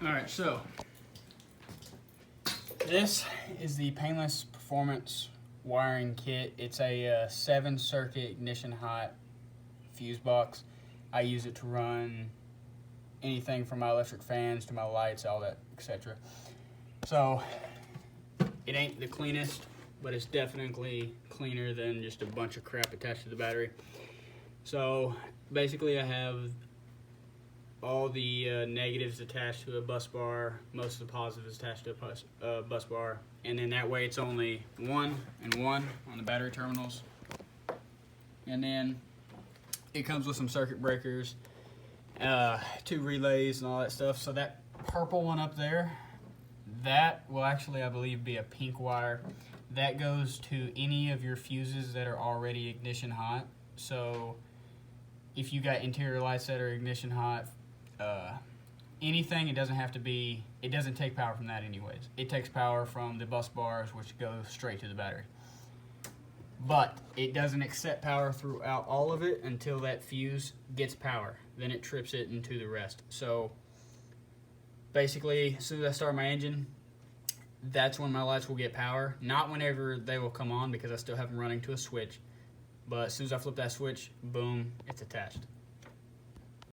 Alright, so this is the Painless Performance wiring kit. It's a 7-circuit ignition hot fuse box. I use it to run anything from my electric fans to my lights, all that, etc. So it ain't the cleanest, but it's definitely cleaner than just a bunch of crap attached to the battery. So basically I have all the negatives attached to a bus bar, most of the positives attached to a bus bar, and then that way it's only 1 and 1 on the battery terminals. And then it comes with some circuit breakers, 2 relays and all that stuff. So that purple one up there, that will actually, I believe, be a pink wire. That goes to any of your fuses that are already ignition hot. So if you got interior lights that are ignition hot, anything, it doesn't take power from that anyways. It takes power from the bus bars, which go straight to the battery. But it doesn't accept power throughout all of it until that fuse gets power. Then it trips it into the rest. So basically, as soon as I start my engine, that's when my lights will get power. Not whenever they will come on, because I still have them running to a switch. But as soon as I flip that switch, boom, it's attached.